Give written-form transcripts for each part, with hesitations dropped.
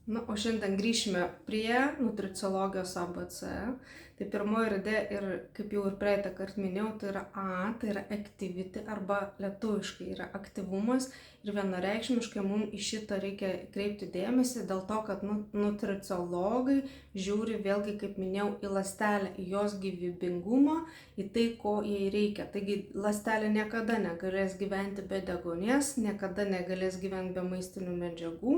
Na, o šiandien grįšime prie nutriciologijos ABC. Tai pirmoji raidė ir, kaip jau ir praeitą kartą minėjau, tai yra A, tai yra activity arba lietuviškai yra aktyvumas. Ir vienareikšmiškai mums į šitą reikia kreipti dėmesį dėl to, kad nutriciologai žiūri vėlgi, kaip minėjau, į ląstelę, į jos gyvybingumą, į tai, ko jai reikia. Taigi ląstelė niekada negalės gyventi be deguonies, niekada negalės gyventi be maistinių medžiagų,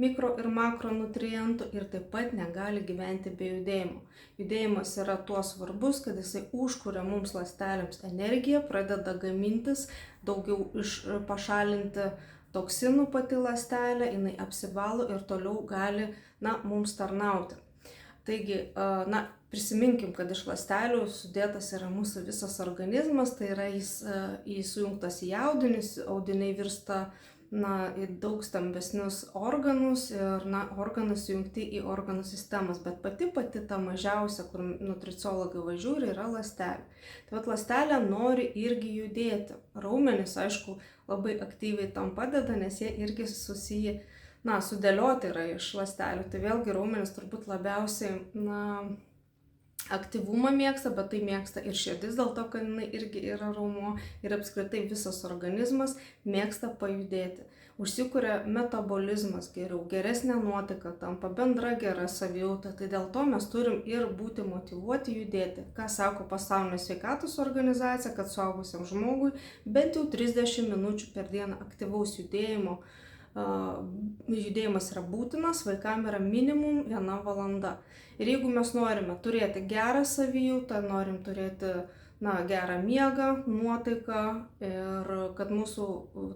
mikro ir makronutrientų ir taip pat negali gyventi be judėjimo. Judėjimas yra tuo svarbus, kad jisai užkuria mums ląstelėms energiją, pradeda gamintis, daugiau pašalinti toksinų pati ląstelė, jinai apsivalo ir toliau gali mums tarnauti. Taigi, prisiminkim, kad iš ląstelių sudėtas yra mūsų visas organizmas, tai yra jis sujungtas į audinius, audiniai virsta į daug stambesnius organus ir organus sujungti į organų sistemas, bet pati ta mažiausia, kur nutriciologai važiuoja, yra ląstelė. Tai vat ląstelė nori irgi judėti. Raumenys, aišku, labai aktyviai tam padeda, nes jie irgi susiję, sudėlioti yra iš ląstelių. Tai vėlgi raumenys turbūt labiausiai aktyvumą mėgsta, bet tai mėgsta ir širdis, dėl to, kad jinai irgi yra raumuo ir apskritai visas organizmas mėgsta pajudėti. Užsikuria metabolizmas geriau, geresnė nuotaika tampa, bendra gera savijauta, tai dėl to mes turim ir būti motyvuoti judėti. Ką sako Pasaulinė sveikatos organizacija, kad suaugusiam žmogui bent jau 30 minučių per dieną aktyvaus judėjimo. Judėjimas yra būtinas, vaikam yra minimum 1 valanda. Ir jeigu mes norime turėti gerą savijautą, norim turėti gerą miegą, nuotaiką ir kad mūsų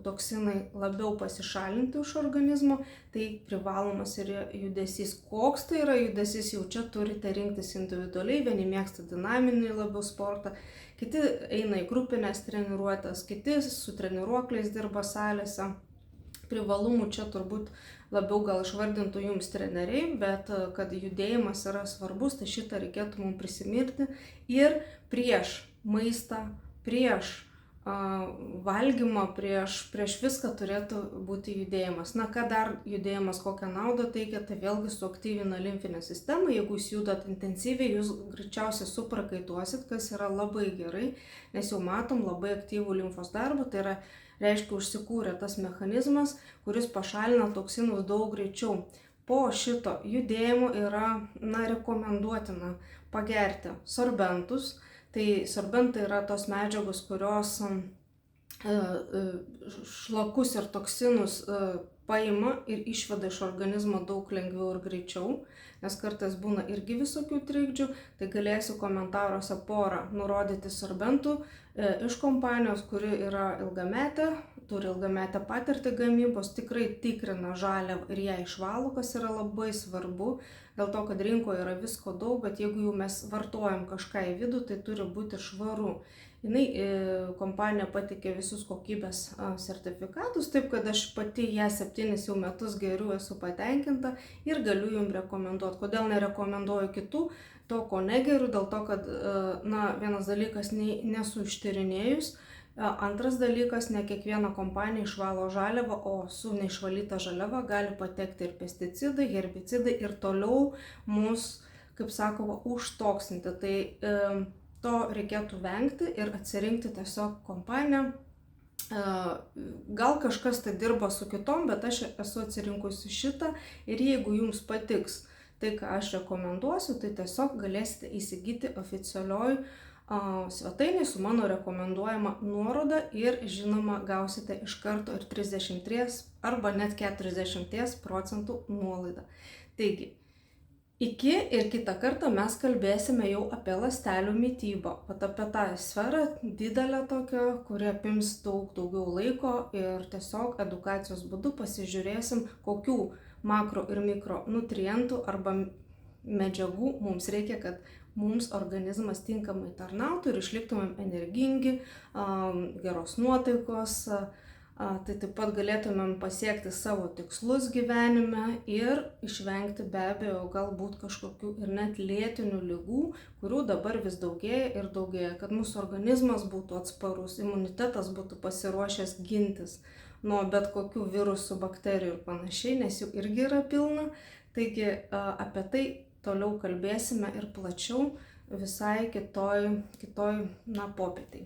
toksinai labiau pasišalinti iš organizmo, tai privalomas yra judesys. Koks tai yra judesys, jau čia turite rinktis individualiai, vieni mėgsta dinaminį labiau sportą, kiti eina į grupinės treniruotės, kiti su treniruokliais dirba salėse. Privalumų čia turbūt labiau gal išvardintų jums treneriai, bet kad judėjimas yra svarbus, tai šitą reikėtų mums prisiminti ir prieš maistą, prieš valgymą, prieš viską turėtų būti judėjimas. Ką dar judėjimas, kokią naudą teikia, tai vėlgi suaktyvina limfinę sistemą. Jeigu jūs judat intensyviai, jūs greičiausiai suprakaituosit, kas yra labai gerai, nes jau matom labai aktyvų limfos darbą, tai yra reiškia užsikūrė tas mechanizmas, kuris pašalina toksinus daug greičiau. Po šito judėjimo yra rekomenduotina pagerti sorbentus. Tai sorbentai yra tos medžiagos, kurios šlakus ir toksinus paima ir išveda iš organizmo daug lengviau ir greičiau, nes kartais būna irgi visokių trikdžių, tai galėsiu komentaruose porą nurodyti sorbentų iš kompanijos, kuri yra ilgametė, turi ilgametę patirtį gamybos, tikrai tikrina žaliavą ir ją išvalo, kas yra labai svarbu, dėl to, kad rinkoje yra visko daug, bet jeigu jau mes vartojam kažką į vidų, tai turi būti švaru. Kompanija pateikė visus kokybės sertifikatus, taip kad aš pati ją 7 jau metus geriu, esu patenkinta ir galiu jums rekomenduoti. Kodėl nerekomenduoju kitų, to ko negeriu, dėl to, kad vienas dalykas nesu ištyrinėjus, antras dalykas, ne kiekviena kompanija išvalo žaliavą, o su neišvalyta žaliava gali patekti ir pesticidai, herbicidai ir toliau mus, kaip sakoma, užtoksinti. Tai to reikėtų vengti ir atsirinkti tiesiog kompaniją. Gal kažkas tai dirba su kitom, bet aš esu atsirinkusi šitą ir jeigu jums patiks tai, ką aš rekomenduosiu, tai tiesiog galėsite įsigyti oficialioj svetainėje su mano rekomenduojama nuoroda ir žinoma gausite iš karto ir 33 arba net 40% nuolaidą. Taigi, iki ir kitą kartą mes kalbėsime jau apie ląstelių mitybą, apie tą sferą didelę tokią, kuri apims daugiau laiko ir tiesiog edukacijos būdu pasižiūrėsim, kokių makro ir mikronutrientų arba medžiagų mums reikia, kad mums organizmas tinkamai tarnautų ir išliktumėm energingi, geros nuotaikos, tai taip pat galėtumėm pasiekti savo tikslus gyvenime ir išvengti be abejo galbūt kažkokių ir net lėtinių ligų, kurių dabar vis daugėja ir daugėja, kad mūsų organizmas būtų atsparus, imunitetas būtų pasiruošęs gintis nuo bet kokių virusų, bakterijų ir panašiai, nes jų irgi yra pilna. Taigi apie tai toliau kalbėsime ir plačiau visai kitoj popietėj.